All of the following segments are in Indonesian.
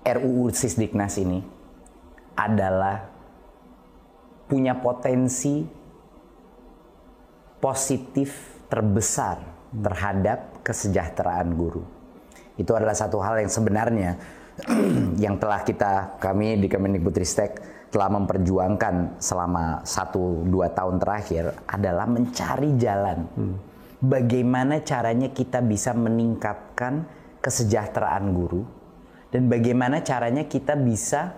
RUU Sisdiknas ini adalah punya potensi positif terbesar terhadap kesejahteraan guru. Itu adalah satu hal yang sebenarnya yang telah kami di Kemendikbudristek telah memperjuangkan selama 1-2 tahun terakhir adalah mencari jalan. Bagaimana caranya kita bisa meningkatkan kesejahteraan guru dan bagaimana caranya kita bisa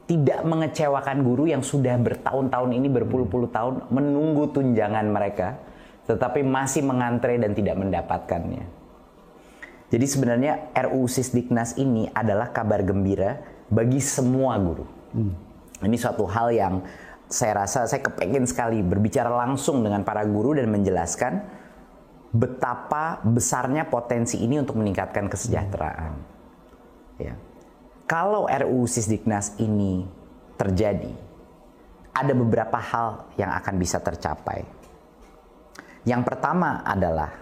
tidak mengecewakan guru yang sudah bertahun-tahun ini, berpuluh-puluh tahun menunggu tunjangan mereka, tetapi masih mengantre dan tidak mendapatkannya. Jadi sebenarnya RUU Sisdiknas ini adalah kabar gembira bagi semua guru. Ini suatu hal yang saya rasa saya kepengen sekali berbicara langsung dengan para guru dan menjelaskan betapa besarnya potensi ini untuk meningkatkan kesejahteraan. Ya. Kalau RUU Sisdiknas ini terjadi, ada beberapa hal yang akan bisa tercapai. Yang pertama adalah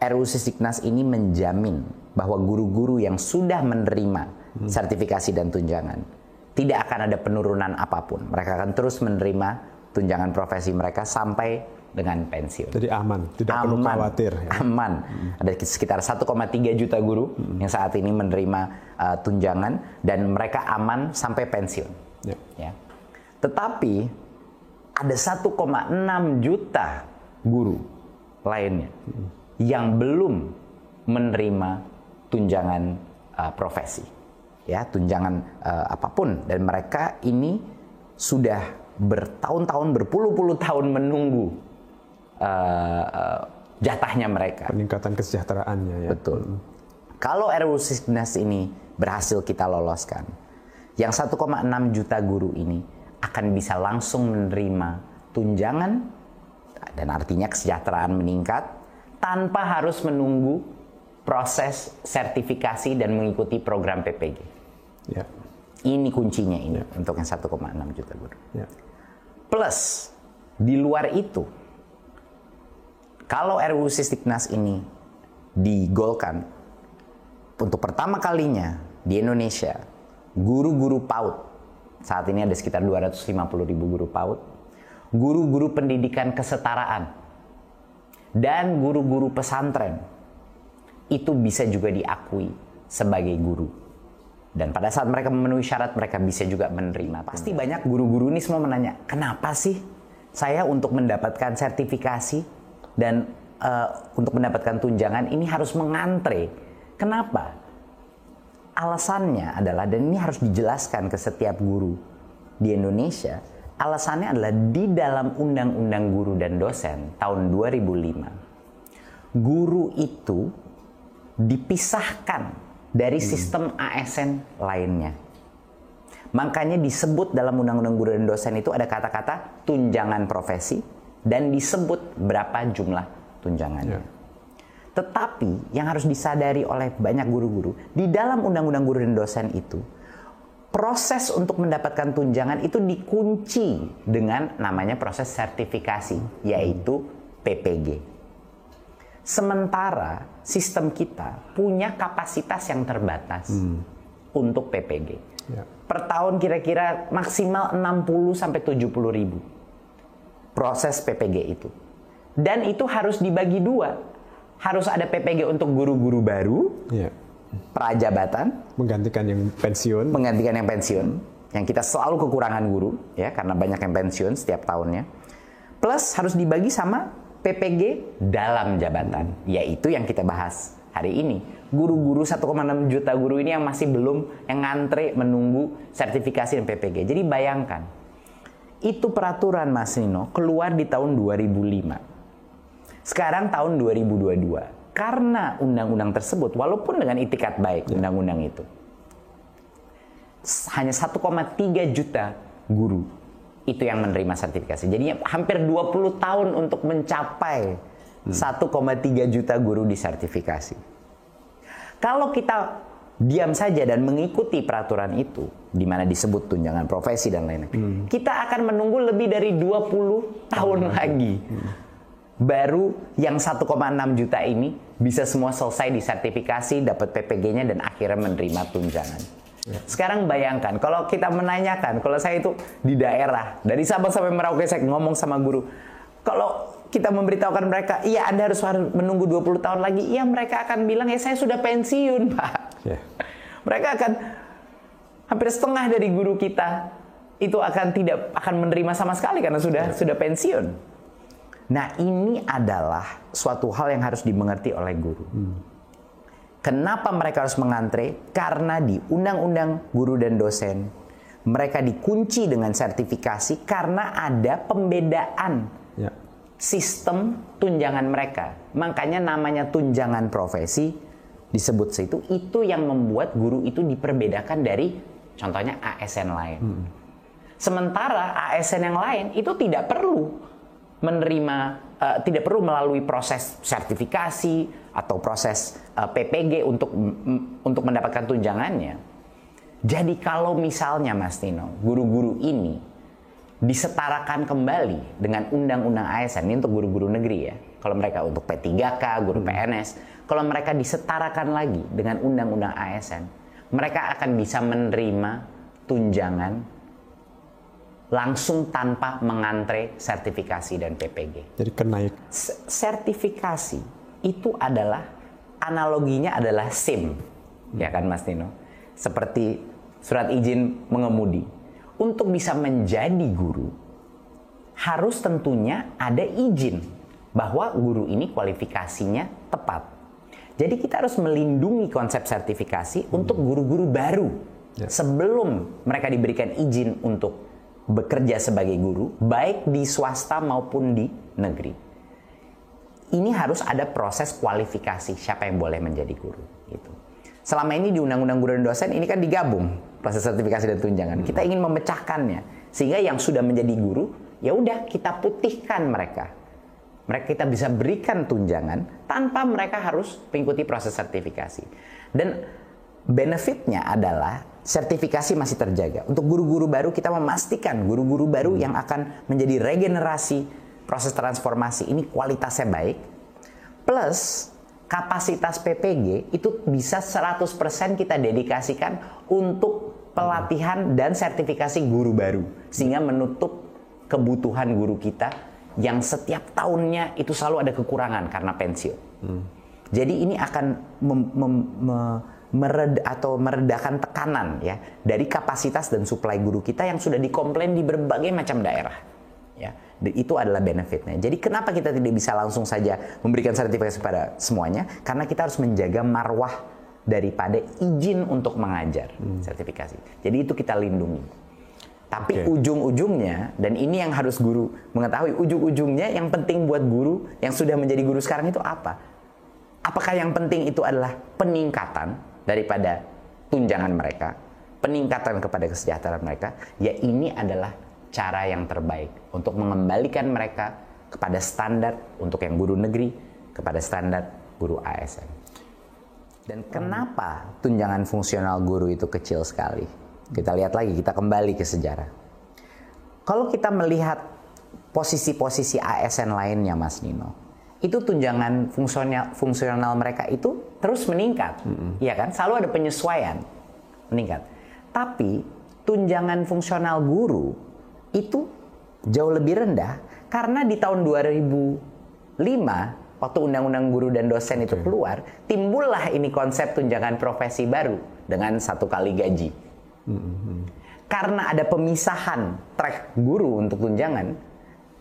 RUU Sisdiknas ini menjamin bahwa guru-guru yang sudah menerima sertifikasi dan tunjangan tidak akan ada penurunan apapun. Mereka akan terus menerima tunjangan profesi mereka sampai dengan pensiun. Jadi aman, tidak perlu khawatir. Ya? Aman. Ada sekitar 1,3 juta guru yang saat ini menerima tunjangan dan mereka aman sampai pensiun. Ya. Ya. Tetapi ada 1,6 juta guru lainnya yang belum menerima tunjangan profesi, ya, tunjangan apapun, dan mereka ini sudah bertahun-tahun, berpuluh-puluh tahun menunggu jatahnya mereka. Peningkatan kesejahteraannya, ya. Betul. Kalau RUU Sisdiknas ini berhasil kita loloskan, yang 1,6 juta guru ini akan bisa langsung menerima tunjangan dan artinya kesejahteraan meningkat tanpa harus menunggu proses sertifikasi dan mengikuti program PPG. Ya. Ini kuncinya ini, ya, untuk yang 1,6 juta guru. Ya. Plus, di luar itu, kalau RUU Sisdiknas ini digolkan, untuk pertama kalinya di Indonesia, guru-guru PAUD, saat ini ada sekitar 250.000 guru PAUD, guru-guru pendidikan kesetaraan, dan guru-guru pesantren, itu bisa juga diakui sebagai guru. Dan pada saat mereka memenuhi syarat, mereka bisa juga menerima. Pasti banyak guru-guru ini semua menanya, kenapa sih saya untuk mendapatkan sertifikasi dan untuk mendapatkan tunjangan ini harus mengantre? Kenapa? Alasannya adalah, dan ini harus dijelaskan ke setiap guru di Indonesia, alasannya adalah di dalam Undang-Undang Guru dan Dosen tahun 2005, guru itu dipisahkan dari sistem ASN lainnya. Makanya disebut dalam Undang-Undang Guru dan Dosen itu ada kata-kata tunjangan profesi dan disebut berapa jumlah tunjangannya. Yeah. Tetapi yang harus disadari oleh banyak guru-guru, di dalam Undang-Undang Guru dan Dosen itu, proses untuk mendapatkan tunjangan itu dikunci dengan namanya proses sertifikasi, yaitu PPG. Sementara sistem kita punya kapasitas yang terbatas untuk PPG. Ya. Per tahun kira-kira maksimal 60-70 ribu proses PPG itu. Dan itu harus dibagi dua. Harus ada PPG untuk guru-guru baru, ya, prajabatan, menggantikan yang pensiun, yang kita selalu kekurangan guru, ya, karena banyak yang pensiun setiap tahunnya. Plus harus dibagi sama PPG dalam jabatan, yaitu yang kita bahas hari ini. Guru-guru 1,6 juta guru ini yang masih belum, yang ngantre menunggu sertifikasi dan PPG. Jadi bayangkan, itu peraturan Mas Nino keluar di tahun 2005. Sekarang tahun 2022. Karena undang-undang tersebut, walaupun dengan itikat baik undang-undang itu, hanya 1,3 juta guru itu yang menerima sertifikasi. Jadi hampir 20 tahun untuk mencapai 1,3 juta guru disertifikasi. Kalau kita diam saja dan mengikuti peraturan itu, di mana disebut tunjangan profesi dan lain-lain, kita akan menunggu lebih dari 20 tahun lagi. Baru yang 1,6 juta ini bisa semua selesai disertifikasi, dapat PPG-nya dan akhirnya menerima tunjangan. Sekarang bayangkan kalau kita menanyakan, kalau saya itu di daerah dari Sabang sampai Merauke saya ngomong sama guru, kalau kita memberitahukan mereka, iya Anda harus menunggu 20 tahun lagi, iya mereka akan bilang ya saya sudah pensiun Pak. Mereka akan hampir setengah dari guru kita itu tidak akan menerima sama sekali karena sudah pensiun. Nah, ini adalah suatu hal yang harus dimengerti oleh guru. Kenapa mereka harus mengantre? Karena di Undang-Undang Guru dan Dosen mereka dikunci dengan sertifikasi karena ada pembedaan sistem tunjangan mereka. Makanya namanya tunjangan profesi disebut situ, itu yang membuat guru itu diperbedakan dari contohnya ASN lain. Sementara ASN yang lain itu tidak perlu menerima, tidak perlu melalui proses sertifikasi atau proses PPG untuk mendapatkan tunjangannya. Jadi kalau misalnya Mas Nino, guru-guru ini disetarakan kembali dengan undang-undang ASN, ini untuk guru-guru negeri ya. Kalau mereka untuk P3K, guru PNS, kalau mereka disetarakan lagi dengan undang-undang ASN, mereka akan bisa menerima tunjangan langsung tanpa mengantre sertifikasi dan PPG. Jadi kenaik. Sertifikasi itu adalah analoginya adalah SIM, ya kan Mas Nino? Seperti surat izin mengemudi. Untuk bisa menjadi guru harus tentunya ada izin bahwa guru ini kualifikasinya tepat. Jadi kita harus melindungi konsep sertifikasi untuk guru-guru baru sebelum mereka diberikan izin untuk bekerja sebagai guru, baik di swasta maupun di negeri. Ini harus ada proses kualifikasi siapa yang boleh menjadi guru. Gitu. Selama ini di Undang-Undang Guru dan Dosen ini kan digabung proses sertifikasi dan tunjangan. Kita ingin memecahkannya sehingga yang sudah menjadi guru ya udah kita putihkan mereka. Kita bisa berikan tunjangan tanpa mereka harus mengikuti proses sertifikasi. Dan benefitnya adalah sertifikasi masih terjaga. Untuk guru-guru baru kita memastikan guru-guru baru yang akan menjadi regenerasi proses transformasi ini kualitasnya baik. Plus kapasitas PPG itu bisa 100% kita dedikasikan untuk pelatihan dan sertifikasi guru baru. Sehingga menutup kebutuhan guru kita yang setiap tahunnya itu selalu ada kekurangan karena pensiun. Jadi ini akan meredakan tekanan ya dari kapasitas dan suplai guru kita yang sudah dikomplain di berbagai macam daerah. Ya, itu adalah benefitnya. Jadi kenapa kita tidak bisa langsung saja memberikan sertifikasi pada semuanya? Karena kita harus menjaga marwah daripada izin untuk mengajar sertifikasi. Jadi itu kita lindungi. Tapi ujung-ujungnya, dan ini yang harus guru mengetahui, ujung-ujungnya yang penting buat guru yang sudah menjadi guru sekarang itu apa? Apakah yang penting itu adalah peningkatan daripada tunjangan mereka, peningkatan kepada kesejahteraan mereka? Ya ini adalah cara yang terbaik untuk mengembalikan mereka kepada standar untuk yang guru negeri, kepada standar guru ASN. Dan kenapa tunjangan fungsional guru itu kecil sekali? Kita lihat lagi, kita kembali ke sejarah. Kalau kita melihat posisi-posisi ASN lainnya, Mas Nino, itu tunjangan fungsional mereka itu terus meningkat, ya kan? Selalu ada penyesuaian meningkat. Tapi tunjangan fungsional guru itu jauh lebih rendah karena di tahun 2005 waktu Undang-Undang Guru dan Dosen itu keluar, timbullah ini konsep tunjangan profesi baru dengan 1 kali gaji. Karena ada pemisahan track guru untuk tunjangan,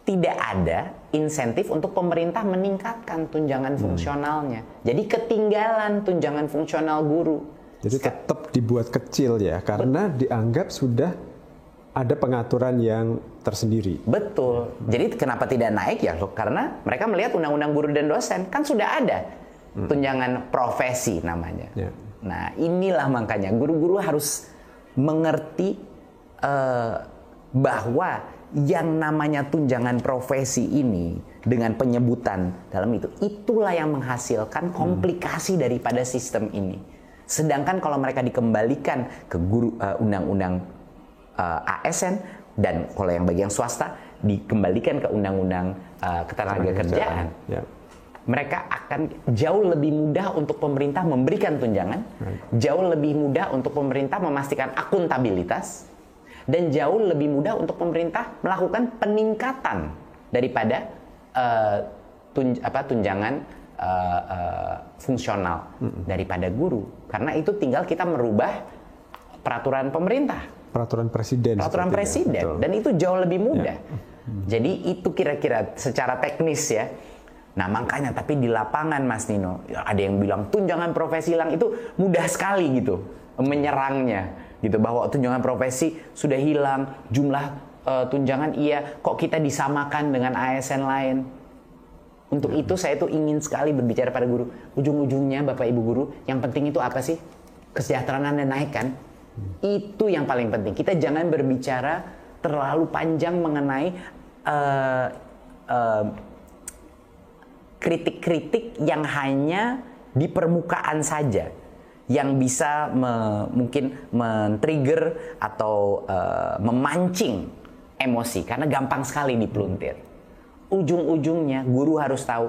tidak ada insentif untuk pemerintah meningkatkan tunjangan fungsionalnya. Jadi ketinggalan tunjangan fungsional guru. Jadi tetap dibuat kecil ya, karena dianggap sudah ada pengaturan yang tersendiri. Betul. Jadi kenapa tidak naik ya? Karena mereka melihat Undang-Undang Guru dan Dosen kan sudah ada tunjangan profesi namanya. Nah inilah makanya guru-guru harus mengerti bahwa yang namanya tunjangan profesi ini dengan penyebutan dalam itu, itulah yang menghasilkan komplikasi daripada sistem ini. Sedangkan kalau mereka dikembalikan ke guru undang-undang ASN dan kalau yang bagi yang swasta dikembalikan ke undang-undang ketenagakerjaan, mereka akan jauh lebih mudah untuk pemerintah memberikan tunjangan, jauh lebih mudah untuk pemerintah memastikan akuntabilitas, dan jauh lebih mudah untuk pemerintah melakukan peningkatan daripada tunjangan fungsional daripada guru. Karena itu tinggal kita merubah peraturan pemerintah, peraturan presiden, dan itu jauh lebih mudah. Jadi itu kira-kira secara teknis ya. Nah makanya, tapi di lapangan Mas Nino, ada yang bilang tunjangan profesi hilang, itu mudah sekali gitu menyerangnya, gitu, bahwa tunjangan profesi sudah hilang, jumlah tunjangan iya, kok kita disamakan dengan ASN lain. Untuk itu saya tuh ingin sekali berbicara pada guru. Ujung-ujungnya Bapak Ibu guru, yang penting itu apa sih? Kesejahteraan Anda naik kan? Itu yang paling penting. Kita jangan berbicara terlalu panjang mengenai kritik-kritik yang hanya di permukaan saja, yang bisa mungkin men-trigger atau memancing emosi, karena gampang sekali dipeluntir. Ujung-ujungnya guru harus tahu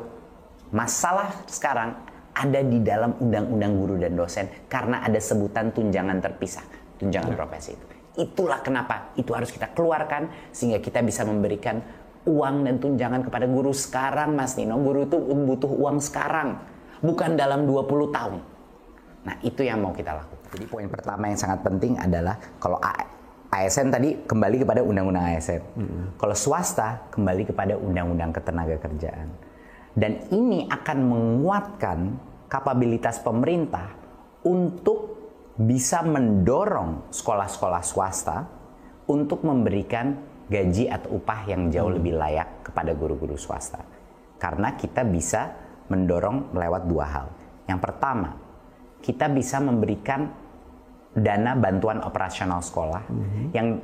masalah sekarang ada di dalam undang-undang guru dan dosen, karena ada sebutan tunjangan terpisah, tunjangan profesi itu. Itulah kenapa itu harus kita keluarkan, sehingga kita bisa memberikan uang dan tunjangan kepada guru sekarang, Mas Nino. Guru itu butuh uang sekarang, bukan dalam 20 tahun. Nah, itu yang mau kita lakukan. Jadi poin pertama yang sangat penting adalah kalau ASN tadi kembali kepada undang-undang ASN. Kalau swasta kembali kepada undang-undang ketenagakerjaan. Dan ini akan menguatkan kapabilitas pemerintah untuk bisa mendorong sekolah-sekolah swasta untuk memberikan gaji atau upah yang jauh lebih layak kepada guru-guru swasta. Karena kita bisa mendorong lewat dua hal. Yang pertama, kita bisa memberikan dana bantuan operasional sekolah yang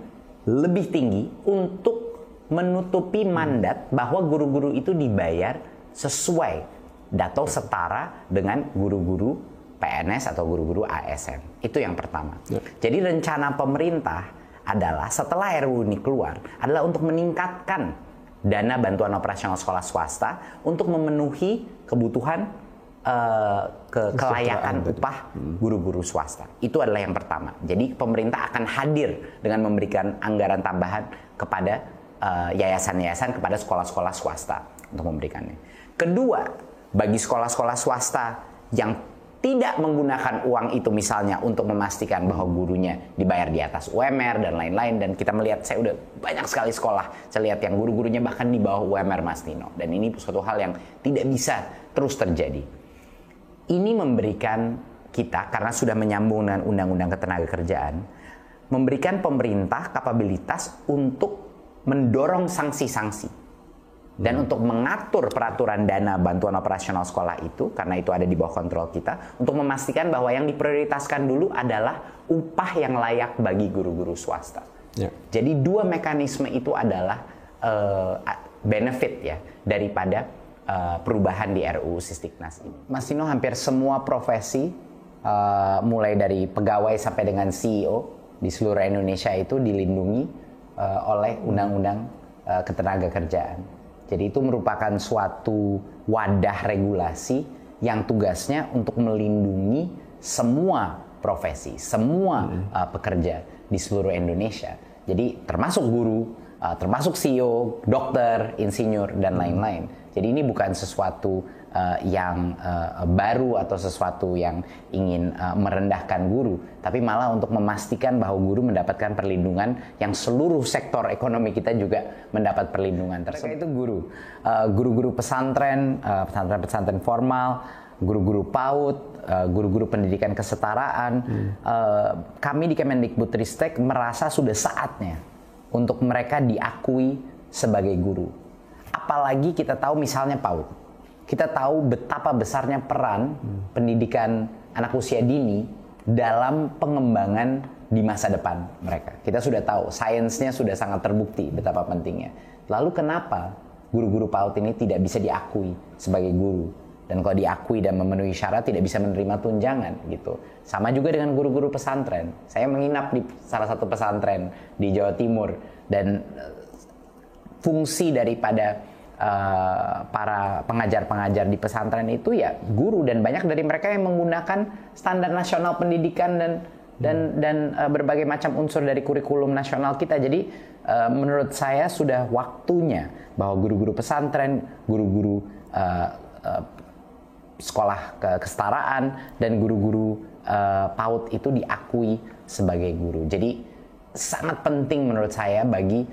lebih tinggi untuk menutupi mandat bahwa guru-guru itu dibayar sesuai atau setara dengan guru-guru PNS atau guru-guru ASN. Itu yang pertama. Jadi rencana pemerintah adalah setelah RUU ini keluar adalah untuk meningkatkan dana bantuan operasional sekolah swasta untuk memenuhi kebutuhan kelayakan upah guru-guru swasta. Itu adalah yang pertama. Jadi pemerintah akan hadir dengan memberikan anggaran tambahan kepada yayasan-yayasan, kepada sekolah-sekolah swasta untuk memberikannya. Kedua, bagi sekolah-sekolah swasta yang tidak menggunakan uang itu misalnya untuk memastikan bahwa gurunya dibayar di atas UMR dan lain-lain, dan kita melihat, saya udah banyak sekali sekolah saya lihat yang guru-gurunya bahkan di bawah UMR, Mas Nino, dan ini suatu hal yang tidak bisa terus terjadi. Ini memberikan kita, karena sudah menyambung dengan undang-undang ketenagakerjaan, memberikan pemerintah kapabilitas untuk mendorong sanksi-sanksi dan untuk mengatur peraturan dana bantuan operasional sekolah itu, karena itu ada di bawah kontrol kita, untuk memastikan bahwa yang diprioritaskan dulu adalah upah yang layak bagi guru-guru swasta. Jadi dua mekanisme itu adalah benefit ya daripada perubahan di RUU Sisdiknas ini. Mas Nino, hampir semua profesi mulai dari pegawai sampai dengan CEO di seluruh Indonesia itu dilindungi oleh undang-undang ketenagakerjaan. Jadi itu merupakan suatu wadah regulasi yang tugasnya untuk melindungi semua profesi, semua pekerja di seluruh Indonesia. Jadi termasuk guru, termasuk CEO, dokter, insinyur, dan lain-lain. Jadi ini bukan sesuatu yang baru atau sesuatu yang ingin merendahkan guru, tapi malah untuk memastikan bahwa guru mendapatkan perlindungan yang seluruh sektor ekonomi kita juga mendapat perlindungan tersebut. Mereka itu guru, guru-guru pesantren, pesantren formal, guru-guru PAUD, guru-guru pendidikan kesetaraan. Kami di Kemendikbudristek merasa sudah saatnya untuk mereka diakui sebagai guru. Apalagi kita tahu misalnya PAUD. Kita tahu betapa besarnya peran pendidikan anak usia dini dalam pengembangan di masa depan mereka. Kita sudah tahu, sainsnya sudah sangat terbukti betapa pentingnya. Lalu kenapa guru-guru PAUD ini tidak bisa diakui sebagai guru? Dan kalau diakui dan memenuhi syarat tidak bisa menerima tunjangan gitu. Sama juga dengan guru-guru pesantren. Saya menginap di salah satu pesantren di Jawa Timur, dan fungsi daripada para pengajar-pengajar di pesantren itu ya guru, dan banyak dari mereka yang menggunakan standar nasional pendidikan dan berbagai macam unsur dari kurikulum nasional kita. Jadi menurut saya sudah waktunya bahwa guru-guru pesantren, guru-guru sekolah kesetaraan, dan guru-guru PAUD itu diakui sebagai guru. Jadi sangat penting menurut saya bagi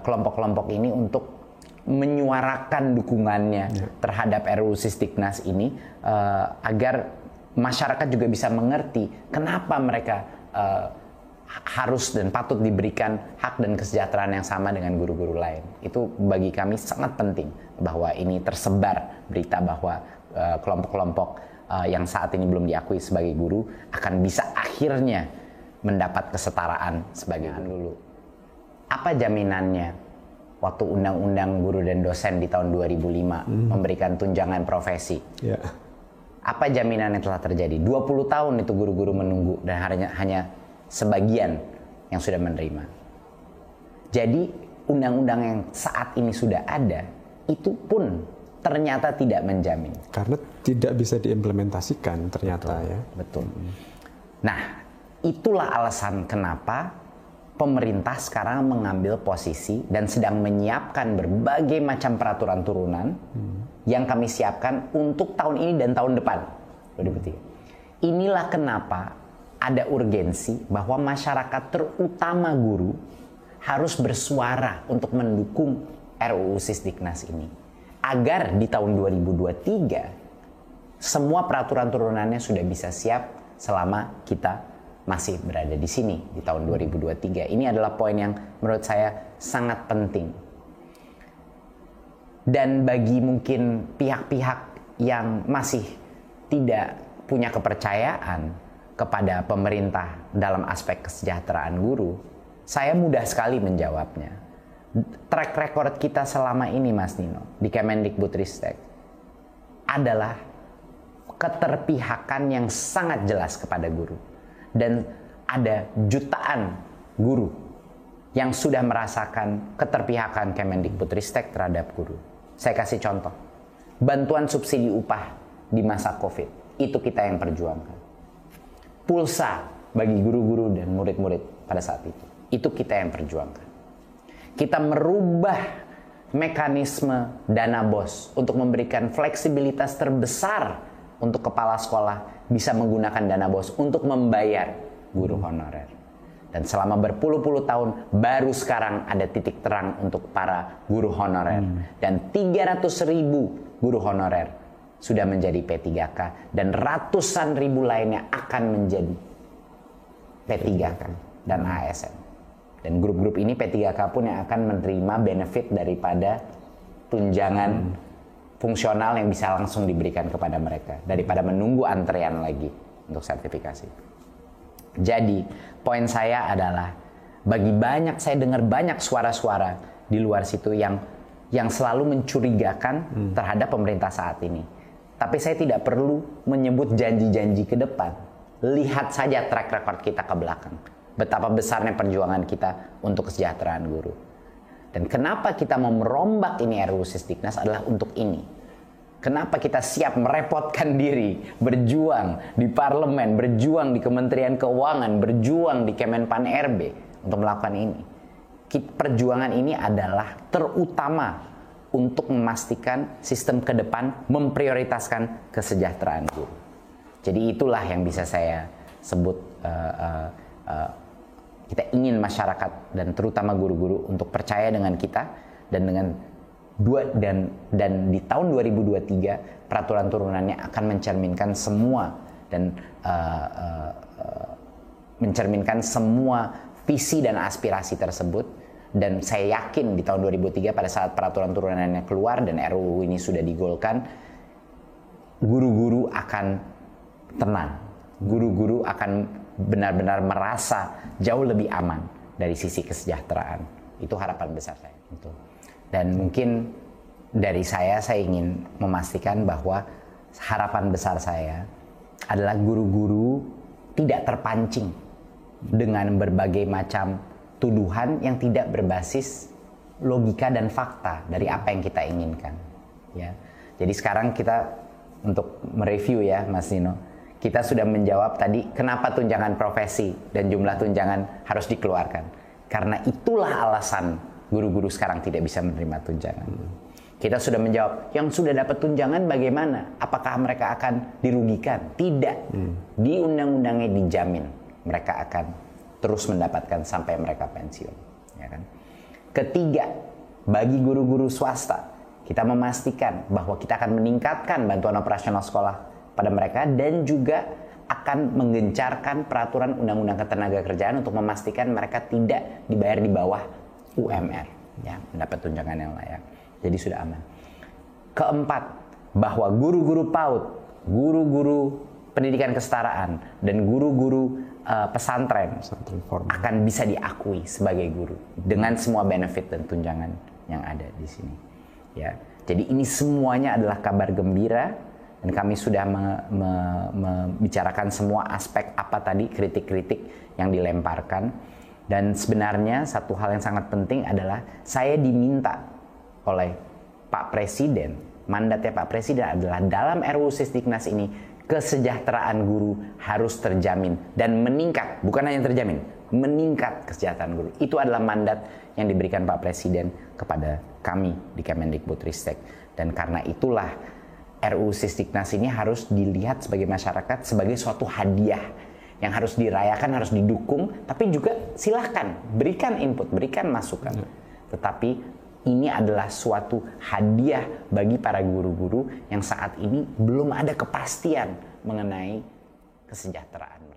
kelompok-kelompok ini untuk menyuarakan dukungannya terhadap RUU Sisdiknas ini, agar masyarakat juga bisa mengerti kenapa mereka harus dan patut diberikan hak dan kesejahteraan yang sama dengan guru-guru lain. Itu bagi kami sangat penting bahwa ini tersebar berita bahwa kelompok-kelompok yang saat ini belum diakui sebagai guru akan bisa akhirnya mendapat kesetaraan sebagai guru. Apa jaminannya waktu Undang-Undang Guru dan Dosen di tahun 2005 memberikan tunjangan profesi? Apa jaminan yang telah terjadi? 20 tahun itu guru-guru menunggu dan hanya sebagian yang sudah menerima. Jadi undang-undang yang saat ini sudah ada itu pun ternyata tidak menjamin. Karena tidak bisa diimplementasikan ternyata. Betul. Nah, itulah alasan kenapa pemerintah sekarang mengambil posisi dan sedang menyiapkan berbagai macam peraturan turunan yang kami siapkan untuk tahun ini dan tahun depan 2023. Inilah kenapa ada urgensi bahwa masyarakat terutama guru harus bersuara untuk mendukung RUU Sisdiknas ini, agar di tahun 2023 semua peraturan turunannya sudah bisa siap selama kita masih berada di sini di tahun 2023. Ini adalah poin yang menurut saya sangat penting. Dan bagi mungkin pihak-pihak yang masih tidak punya kepercayaan kepada pemerintah dalam aspek kesejahteraan guru, saya mudah sekali menjawabnya. Track record kita selama ini, Mas Nino, di Kemendikbudristek adalah keterpihakan yang sangat jelas kepada guru. Dan ada jutaan guru yang sudah merasakan keterpihakan Kemendikbudristek terhadap guru. Saya kasih contoh. Bantuan subsidi upah di masa COVID, itu kita yang perjuangkan. Pulsa bagi guru-guru dan murid-murid pada saat itu kita yang perjuangkan. Kita merubah mekanisme dana BOS untuk memberikan fleksibilitas terbesar untuk kepala sekolah bisa menggunakan dana BOS untuk membayar guru honorer. Dan selama berpuluh-puluh tahun baru sekarang ada titik terang untuk para guru honorer. Dan 300.000 guru honorer sudah menjadi P3K dan ratusan ribu lainnya akan menjadi P3K dan ASN. Dan grup-grup ini P3K pun yang akan menerima benefit daripada tunjangan fungsional yang bisa langsung diberikan kepada mereka daripada menunggu antrean lagi untuk sertifikasi. Jadi poin saya adalah saya dengar banyak suara-suara di luar situ yang selalu mencurigakan terhadap pemerintah saat ini. Tapi saya tidak perlu menyebut janji-janji ke depan. Lihat saja track record kita ke belakang. Betapa besarnya perjuangan kita untuk kesejahteraan guru. Dan kenapa kita mau merombak ini RUU Sisdiknas adalah untuk ini. Kenapa kita siap merepotkan diri, berjuang di parlemen, berjuang di Kementerian Keuangan, berjuang di Kemenpan RB untuk melakukan ini. Perjuangan ini adalah terutama untuk memastikan sistem ke depan memprioritaskan kesejahteraan guru. Jadi itulah yang bisa saya sebut kita ingin masyarakat dan terutama guru-guru untuk percaya dengan kita dan di tahun 2023 peraturan turunannya akan mencerminkan semua dan mencerminkan semua visi dan aspirasi tersebut. Dan saya yakin di tahun 2003 pada saat peraturan turunannya keluar dan RUU ini sudah digolkan, guru-guru akan tenang, guru-guru akan benar-benar merasa jauh lebih aman dari sisi kesejahteraan. Itu harapan besar saya. Dan mungkin dari saya ingin memastikan bahwa harapan besar saya adalah guru-guru tidak terpancing dengan berbagai macam tuduhan yang tidak berbasis logika dan fakta dari apa yang kita inginkan. Ya, jadi sekarang kita untuk mereview ya, Mas Nino, kita sudah menjawab tadi kenapa tunjangan profesi dan jumlah tunjangan harus dikeluarkan. Karena itulah alasan guru-guru sekarang tidak bisa menerima tunjangan. Kita sudah menjawab, yang sudah dapat tunjangan bagaimana? Apakah mereka akan dirugikan? Tidak. Di undang-undangnya dijamin mereka akan terus mendapatkan sampai mereka pensiun. Ya kan? Ketiga, bagi guru-guru swasta, kita memastikan bahwa kita akan meningkatkan bantuan operasional sekolah pada mereka dan juga akan menggencarkan peraturan undang-undang ketenagakerjaan untuk memastikan mereka tidak dibayar di bawah UMR, ya, mendapat tunjangan yang layak. Jadi sudah aman. Keempat, bahwa guru-guru PAUD, guru-guru pendidikan kesetaraan, dan guru-guru pesantren akan bisa diakui sebagai guru dengan semua benefit dan tunjangan yang ada di sini. Ya, jadi ini semuanya adalah kabar gembira dan kami sudah membicarakan semua aspek apa tadi kritik-kritik yang dilemparkan. Dan sebenarnya satu hal yang sangat penting adalah saya diminta oleh Pak Presiden, mandatnya Pak Presiden adalah dalam RUU Sisdiknas ini kesejahteraan guru harus terjamin dan meningkat, bukan hanya terjamin, meningkat kesejahteraan guru. Itu adalah mandat yang diberikan Pak Presiden kepada kami di Kemendikbudristek. Dan karena itulah RUU Sisdiknas ini harus dilihat sebagai masyarakat sebagai suatu hadiah yang harus dirayakan, harus didukung, tapi juga silahkan berikan input, berikan masukan. Tetapi ini adalah suatu hadiah bagi para guru-guru yang saat ini belum ada kepastian mengenai kesejahteraan.